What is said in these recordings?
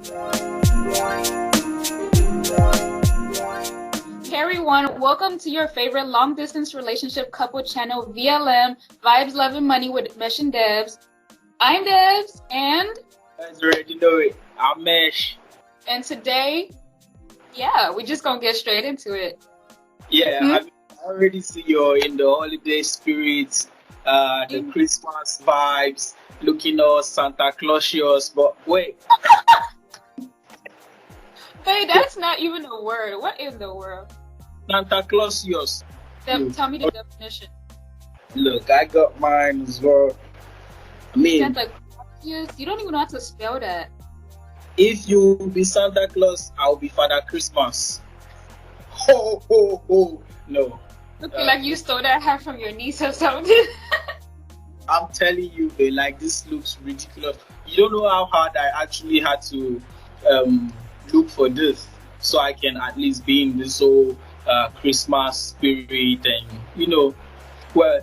Hey everyone, welcome to your favorite long distance relationship couple channel, VLM, Vibes, Love, and Money with Mesh and Devs. I'm Devs, and You guys already know it. I'm Mesh. and today, we're just gonna get straight into it. Yeah, I already see you're in the holiday spirit, the Christmas vibes, looking all Santa Clausius. But wait, Hey, that's not even a word. What is the word? Santa Clausius. Tell me the definition. Look, I got mine as well. I mean, Santa Claus? You don't even know how to spell that. if you be Santa Claus, I'll be Father Christmas. Ho, ho, ho. No. Looking like you stole that hat from your niece or something. I'm telling you, babe, like this looks ridiculous. You don't know how hard I actually had to look for this so I can at least be in this whole Christmas spirit, and well,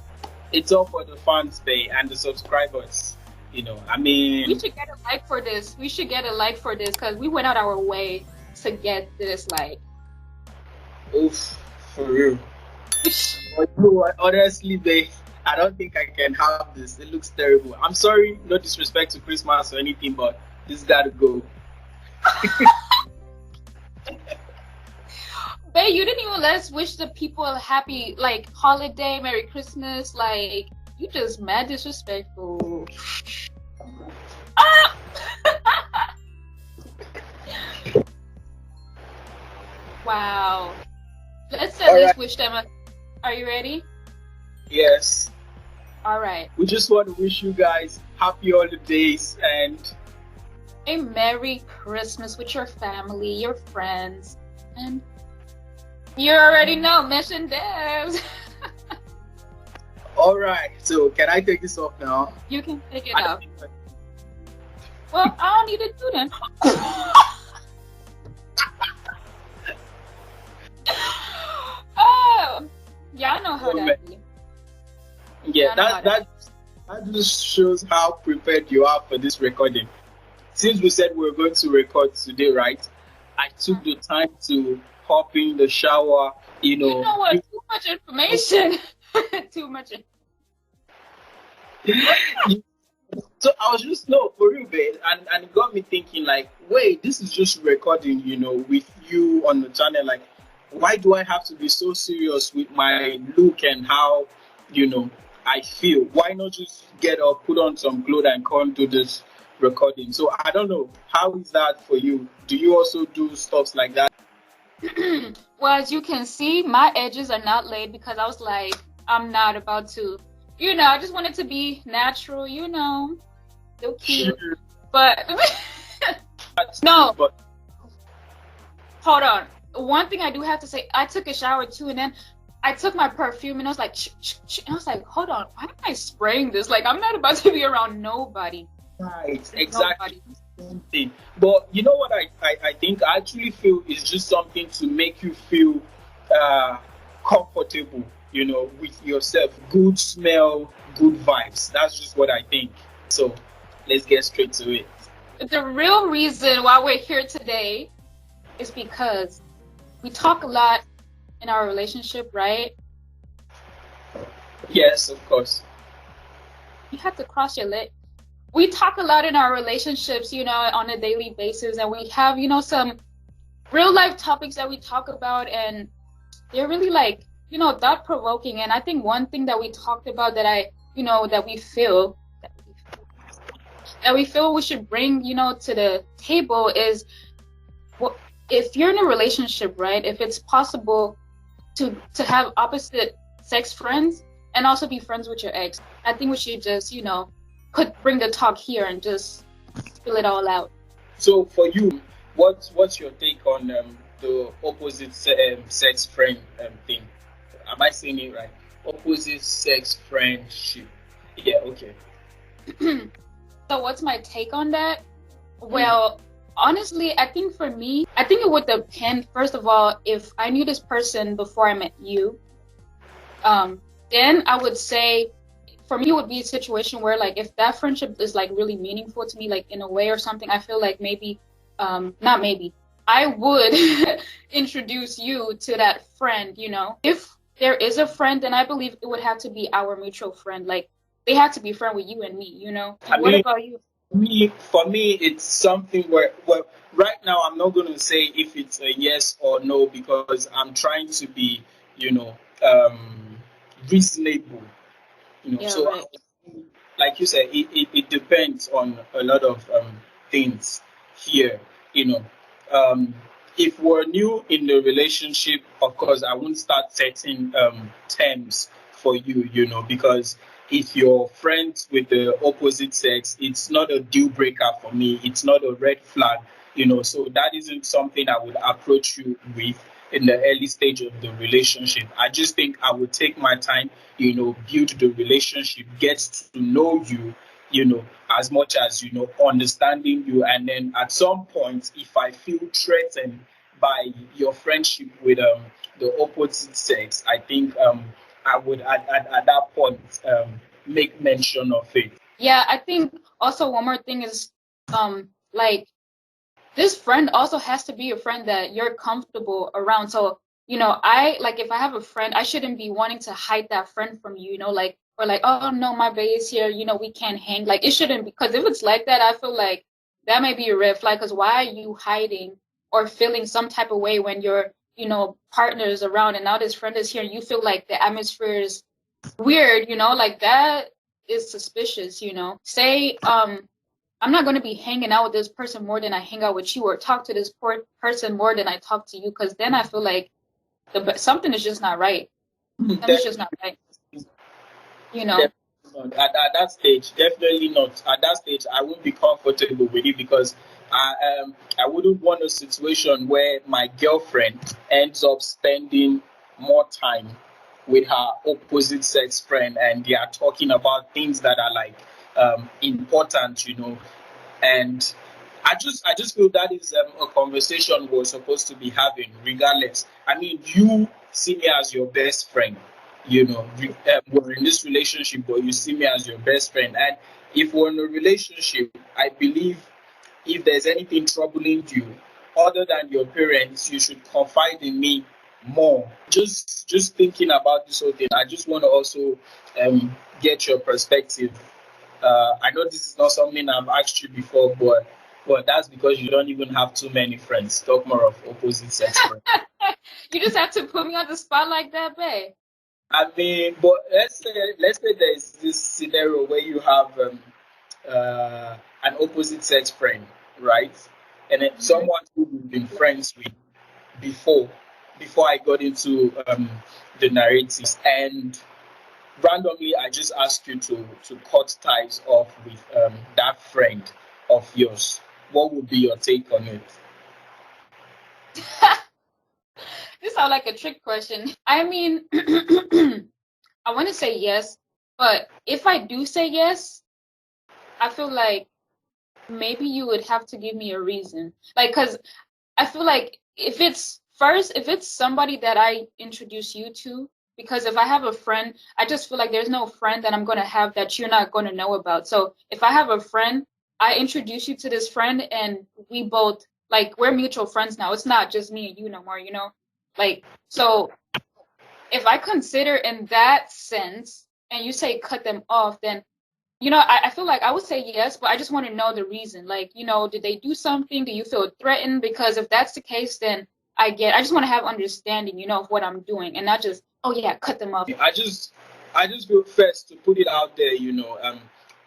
it's all for the fans, babe, and the subscribers. I mean, We should get a like for this. Because we went out our way to get this like. oof, for real. But you know what? Honestly, babe, I don't think I can have this. It looks terrible. I'm sorry, no disrespect to Christmas or anything, but this gotta go. Babe, you didn't even let us wish the people a happy like holiday, Merry Christmas. Like, you just mad disrespectful. Ah! Wow. Let's at least wish them a. Are you ready? Yes. All right. We just want to wish you guys happy holidays and A Merry Christmas with your family, your friends, and you already know, Mesh and Devs. alright. So can I take this off now? You can take it I out. don't think Well, I don't need to do that. Oh, y'all know how that be. Yeah, I know how that just shows how prepared you are for this recording. Since we said we were going to record today, right? I took the time to hop in the shower, You know what? Too much information. Too much. So I was just for real, babe, and it got me thinking like, wait, this is just recording, with you on the channel. Like, why do I have to be so serious with my look and how, I feel? Why not just get up, put on some clothes, and come do this recording? So I don't know. How is that for you? Do you also do stuff like that? Well, as you can see, my edges are not laid because I was like, I'm not about to, I just want it to be natural, so cute. Sure. But no, But hold on. One thing I do have to say, I took a shower too, and then I took my perfume, and I was like, and I was like, hold on, why am I spraying this? Like, I'm not about to be around nobody. right, exactly. Same thing. But you know what I think? I actually feel it's just something to make you feel comfortable, with yourself. Good smell, good vibes. That's just what I think. So let's get straight to it. The real reason why we're here today is because we talk a lot in our relationship, right? Yes, of course. You have to cross your leg. We talk a lot in our relationships, on a daily basis, and we have, some real life topics that we talk about, and they're really like, thought provoking. And I think one thing that we talked about that we feel we should bring, to the table is, well, if you're in a relationship, right? If it's possible to have opposite sex friends and also be friends with your ex, I think we should just, bring the talk here and just spill it all out. So for you, what's your take on the opposite sex friend thing? Am I saying it right? Opposite sex friendship. Yeah, okay. So what's my take on that? Well, honestly, I think for me, it would depend, first of all, if I knew this person before I met you, then I would say, for me, it would be a situation where, like, if that friendship is, like, really meaningful to me, like, in a way or something, I feel like maybe not maybe, I would introduce you to that friend, you know. If there is a friend, then I believe it would have to be our mutual friend. Like, they have to be friend with you and me, you know. I What mean, about you? for me, it's something where, well, right now I'm not going to say if it's a yes or no because I'm trying to be, you know, reasonable, you know. Yeah, So, right. like you said, it depends on a lot of things here, you know. Um, if we're new in the relationship, of course, I won't start setting terms for you, you know, because if you're friends with the opposite sex, it's not a deal breaker for me. It's not a red flag, you know. So that isn't something I would approach you with in the early stage of the relationship. I just think I would take my time, you know, build the relationship, get to know you, you know, as much as, you know, understanding you. And then at some point, if I feel threatened by your friendship with the opposite sex, I think I would at that point make mention of it. Yeah, I think also one more thing is, like, this friend also has to be a friend that you're comfortable around. So, you know, I like, if I have a friend, I shouldn't be wanting to hide that friend from you, you know, like, or like, oh no, my bae is here, you know, we can't hang. Like, it shouldn't be, because if it's like that, I feel like that may be a red flag. Because why are you hiding or feeling some type of way when your, you know, partner is around and now this friend is here and you feel like the atmosphere is weird, you know, like that is suspicious, you know. Say, I'm not going to be hanging out with this person more than I hang out with you, or talk to this poor person more than I talk to you, because then I feel like something is just not right. Something's just not right, you know? Definitely not. At that stage, definitely not. At that stage, I won't be comfortable with it because I wouldn't want a situation where my girlfriend ends up spending more time with her opposite sex friend and they are talking about things that are like important, you know. And I just feel that is a conversation we're supposed to be having, regardless. I mean, you see me as your best friend. You know, we're in this relationship, but you see me as your best friend. And if we're in a relationship, I believe if there's anything troubling you, other than your parents, you should confide in me more. Just thinking about this whole thing, I just want to also get your perspective. I know this is not something I've asked you before, but that's because you don't even have too many friends. Talk more of opposite sex friends. You just have to put me on the spot like that, babe. I mean, but let's say there's this scenario where you have an opposite sex friend, right? And then Hmm. someone who you've been friends with before, before I got into the narratives, and randomly I just ask you to cut ties off with that friend of yours. What would be your take on it? This sounds like a trick question. I mean, I want to say yes, but if I do say yes, I feel like maybe you would have to give me a reason. Like, because I feel like if it's somebody that I introduce you to, because if I have a friend, I just feel like there's no friend that I'm going to have that you're not going to know about. So if I have a friend, I introduce you to this friend and we both, like, we're mutual friends now. It's not just me and you no more, you know? Like, so if I consider in that sense and you say cut them off, then you know, I feel like I would say yes, but I just want to know the reason. Like, you know, did they do something? Do you feel threatened? Because if that's the case, then I just want to have understanding, you know, of what I'm doing and not just, oh yeah, cut them off. I just feel first to put it out there, you know,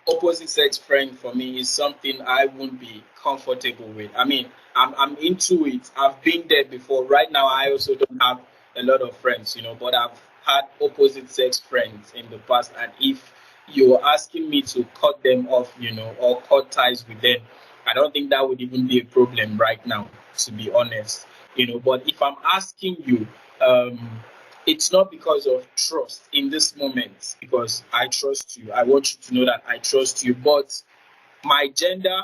opposite sex friend for me is something I wouldn't be comfortable with. I mean, I'm into it. I've been there before. Right now, I also don't have a lot of friends, you know, but I've had opposite sex friends in the past. And if you're asking me to cut them off, you know, or cut ties with them, I don't think that would even be a problem right now, to be honest, you know. But if I'm asking you, um, it's not because of trust in this moment, because I trust you. I want you to know that I trust you. But my gender,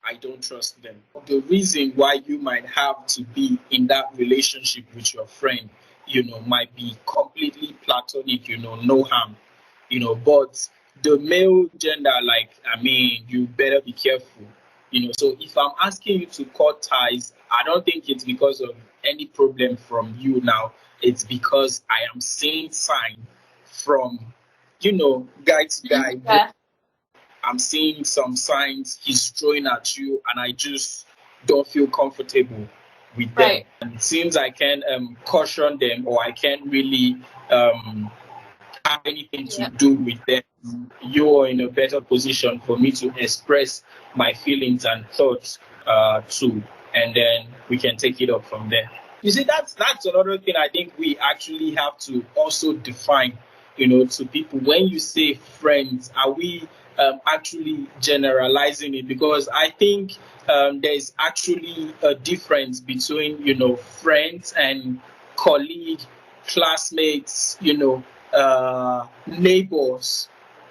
I don't trust them. The reason why you might have to be in that relationship with your friend, you know, might be completely platonic, you know, no harm, you know. But the male gender, like, I mean, you better be careful. So if I'm asking you to cut ties, I don't think it's because of any problem from you now. It's because I am seeing sign from, guy to guy. Yeah. I'm seeing some signs he's throwing at you, and I just don't feel comfortable with them. Right. And it seems I can caution them, or I can't really have anything to Yeah. do with them. You're in a better position for me to express my feelings and thoughts too, and then we can take it up from there. You see, that's another thing I think we actually have to also define, to people. When you say friends, are we actually generalizing it? Because I think there's actually a difference between, friends and colleague, classmates, neighbors,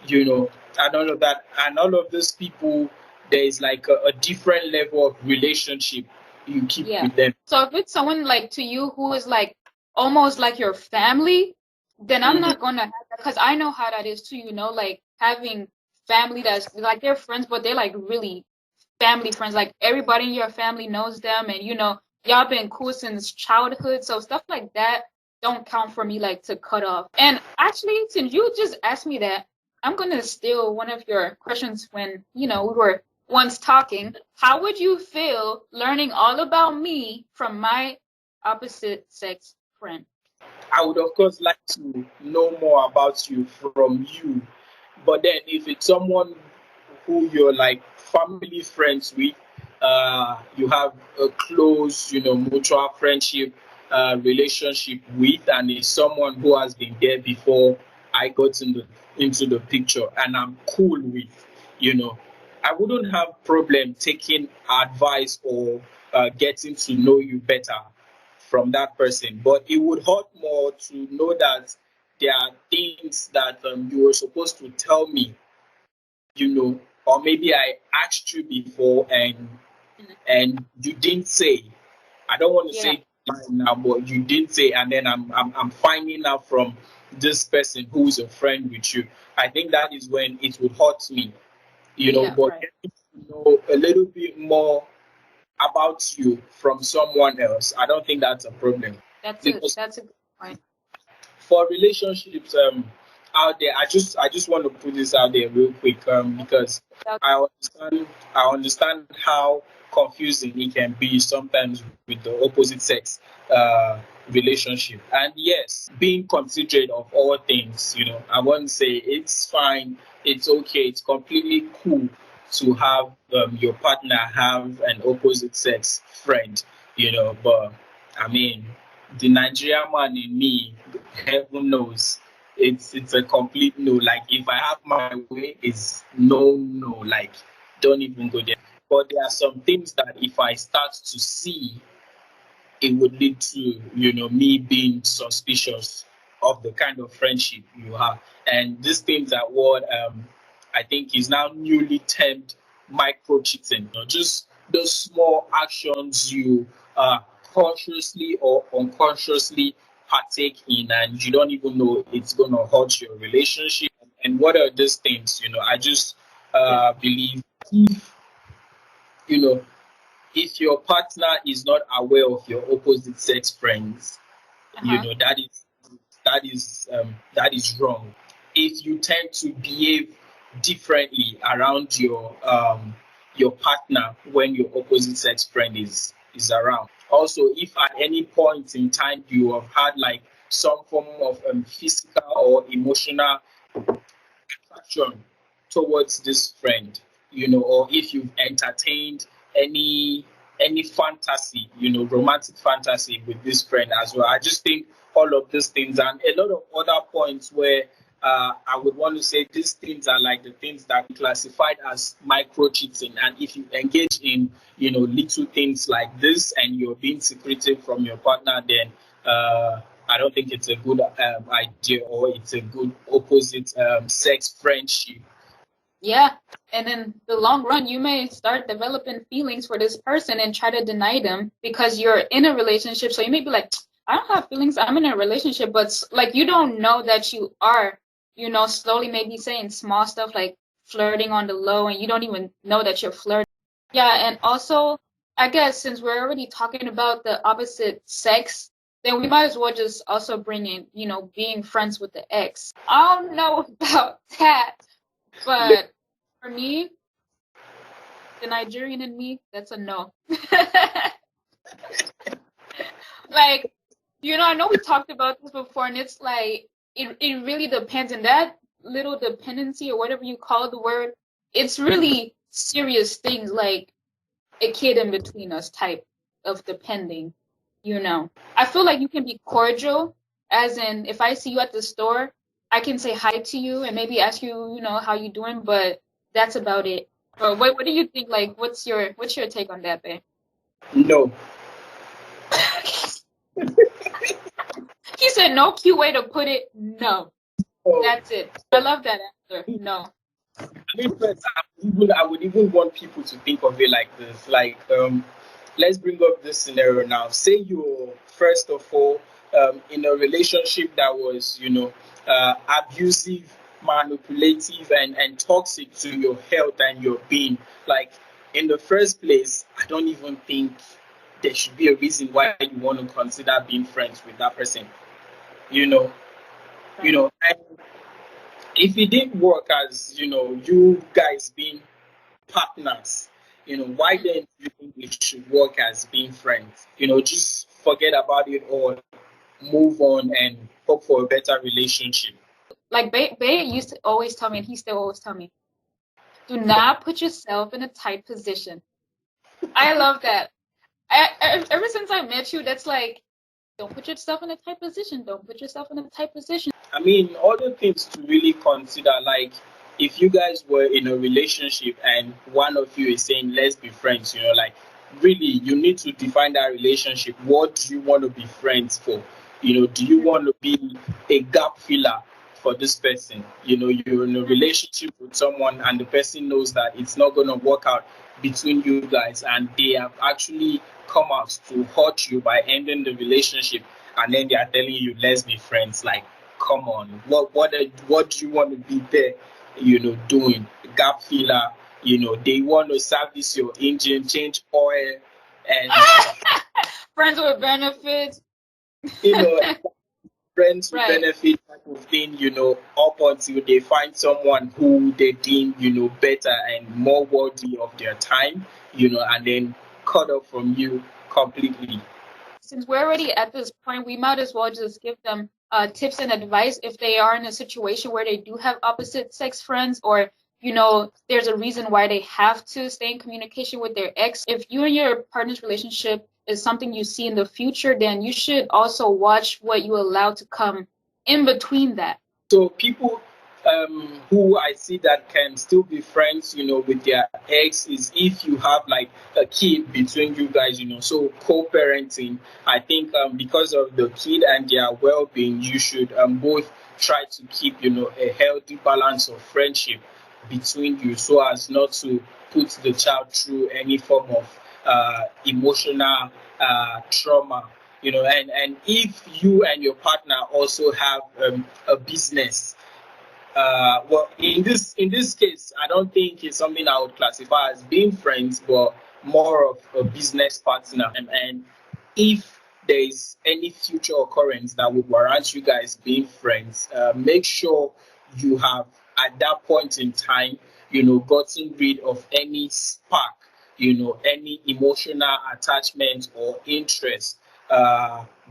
and all of that. And all of those people, there is like a different level of relationship you keep Yeah. with them. So if it's someone like to you who is like almost like your family, then I'm not gonna have that, because I know how that is too, like having family that's like they're friends, but they're like really family friends. Like everybody in your family knows them, and y'all been cool since childhood. So stuff like that don't count for me, like to cut off. And actually, since you just asked me that, I'm gonna steal one of your questions when we were once talking. How would you feel learning all about me from my opposite sex friend? I would, of course, like to know more about you from you. But then, if it's someone who you're like family friends with, you have a close, mutual friendship relationship with, and it's someone who has been there before I got into the picture, and I'm cool with, I wouldn't have problem taking advice or getting to know you better from that person. But it would hurt more to know that there are things that you were supposed to tell me, or maybe I asked you before and you didn't say. I don't want to Yeah. say it now, but you didn't say, and then I'm finding out from this person who is a friend with you. I think that is when it would hurt me, Yeah, but right. getting to know a little bit more about you from someone else, I don't think that's a problem. Because That's a good point. for relationships out there, I just want to put this out there real quick because That's I understand how confusing it can be sometimes with the opposite sex uh, relationship. And yes, being considerate of all things, I want to say it's fine, it's okay, it's completely cool to have your partner have an opposite sex friend, but I mean, the Nigerian man in me, heaven knows, it's a complete no. Like if I have my way, it's no, no. Like don't even go there. But there are some things that if I start to see, it would lead to me being suspicious of the kind of friendship you have. And these things are what I think is now newly termed micro cheating. Just those small actions you consciously or unconsciously partake in, and you don't even know it's gonna hurt your relationship. And what are these things? I just believe if you know if your partner is not aware of your opposite sex friends, that is wrong. If you tend to behave differently around your partner when your opposite sex friend is around. Also, if at any point in time you have had like some form of physical or emotional attraction towards this friend, or if you've entertained any fantasy, romantic fantasy with this friend as well. I just think all of these things and a lot of other points where I would want to say these things are like the things that we classified as micro cheating. And if you engage in, little things like this and you're being secretive from your partner, then I don't think it's a good idea, or it's a good opposite sex friendship. Yeah. And in the long run, you may start developing feelings for this person and try to deny them because you're in a relationship. So you may be like, I don't have feelings. I'm in a relationship, but like you don't know that you are, slowly maybe saying small stuff like flirting on the low, and you don't even know that you're flirting. Yeah, and also, I guess since we're already talking about the opposite sex, then we might as well just also bring in, being friends with the ex. I don't know about that, but for me, the Nigerian in me, that's a no. Like, I know we talked about this before, and it's like it really depends, and that little dependency or whatever you call the word, it's really serious things like a kid in between us type of depending. I feel like you can be cordial, as in if I see you at the store, I can say hi to you and maybe ask you, how you doing, but that's about it. But what do you think? Like, what's your take on that, babe? No. He said no cute way to put it. No. Oh, That's it. I love that answer. No. I mean, first, I would even want people to think of it like this. Like, let's bring up this scenario now. Say you're first of all in a relationship that was, abusive, manipulative, and toxic to your health and your being. Like, in the first place, I don't even think there should be a reason why you want to consider being friends with that person. You know, Right. and if it didn't work as you guys being partners, why then do you think we should work as being friends? Just forget about it or move on and hope for a better relationship. Like Bay used to always tell me, and he still always tell me, do not put yourself in a tight position. I love that. Ever since I met you, that's like, don't put yourself in a tight position. Don't put yourself in a tight position. I mean, other things to really consider, like if you guys were in a relationship and one of you is saying, let's be friends, like really, you need to define that relationship. What do you want to be friends for? Do you want to be a gap filler for this person? You're in a relationship with someone and the person knows that it's not going to work out between you guys and they have actually come out to hurt you by ending the relationship and then they are telling you, let's be friends. Like, come on, what do you want to be there, doing? Gap filler, they want to service your engine, change oil, and Friends with benefits. you know, friends with Right. benefit type of thing, up until they find someone who they deem, better and more worthy of their time, and then cut off from you completely. Since we're already at this point, we might as well just give them tips and advice if they are in a situation where they do have opposite sex friends, or there's a reason why they have to stay in communication with their ex. If you and your partner's relationship is something you see in the future, then you should also watch what you allow to come in between that. So people who I see that can still be friends, with their ex is if you have like a kid between you guys, so co-parenting. I think because of the kid and their well-being, you should both try to keep, a healthy balance of friendship between you so as not to put the child through any form of emotional trauma. And if you and your partner also have a business, well, in this case, I don't think it's something I would classify as being friends, but more of a business partner. And if there is any future occurrence that would warrant you guys being friends, make sure you have at that point in time, gotten rid of any spark, any emotional attachment or interest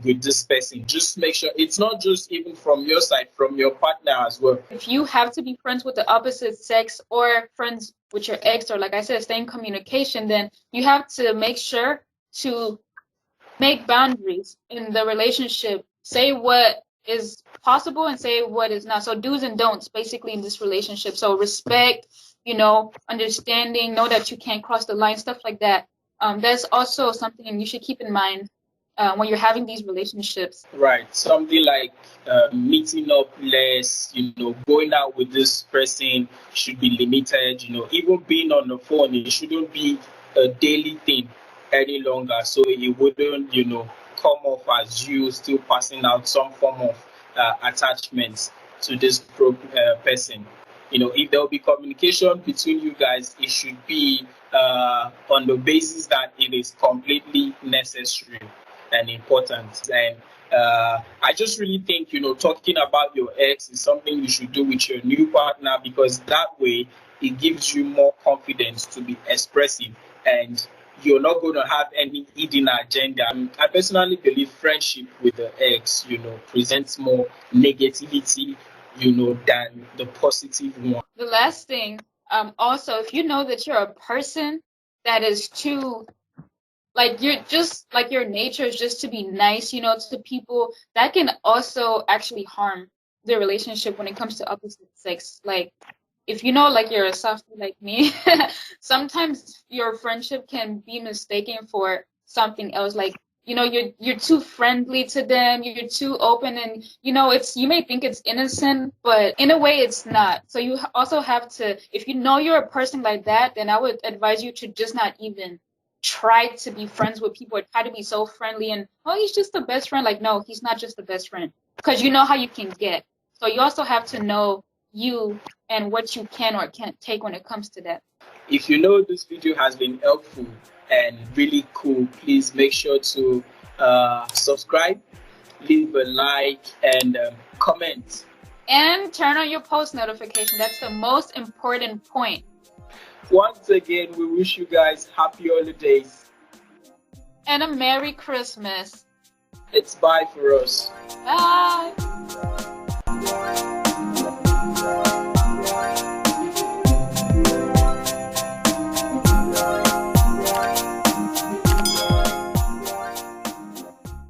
with this person. Just make sure it's not just even from your side, from your partner as well. If you have to be friends with the opposite sex or friends with your ex, or like I said, stay in communication, then you have to make sure to make boundaries in the relationship. Say what is possible and say what is not. So do's and don'ts basically in this relationship. So respect, understanding, know that you can't cross the line, stuff like that. That's also something you should keep in mind when you're having these relationships. Right. Something like meeting up less, going out with this person should be limited, even being on the phone, it shouldn't be a daily thing any longer. So it wouldn't, come off as you still passing out some form of attachments to this person. if there will be communication between you guys, it should be on the basis that it is completely necessary and important. And I just really think, talking about your ex is something you should do with your new partner, because that way it gives you more confidence to be expressive, and you're not going to have any hidden agenda. I personally believe friendship with the ex, presents more negativity, than the positive one. The last thing, also, if you know that you're a person that is too, like, you're just, like, your nature is just to be nice, to people, that can also actually harm the relationship when it comes to opposite sex. Like, if like you're a softie like me, sometimes your friendship can be mistaken for something else. Like, you're too friendly to them, you're too open, and you may think it's innocent, but in a way it's not. So you also have to, if you're a person like that, then I would advise you to just not even try to be friends with people or try to be so friendly and, oh, he's just the best friend. Like, no, he's not just the best friend, because you know how you can get. So you also have to know you and what you can or can't take when it comes to that. If this video has been helpful and really cool, please make sure to subscribe, leave a like, and comment. And turn on your post notification. That's the most important point. Once again, we wish you guys happy holidays. And a Merry Christmas. It's bye for us. Bye.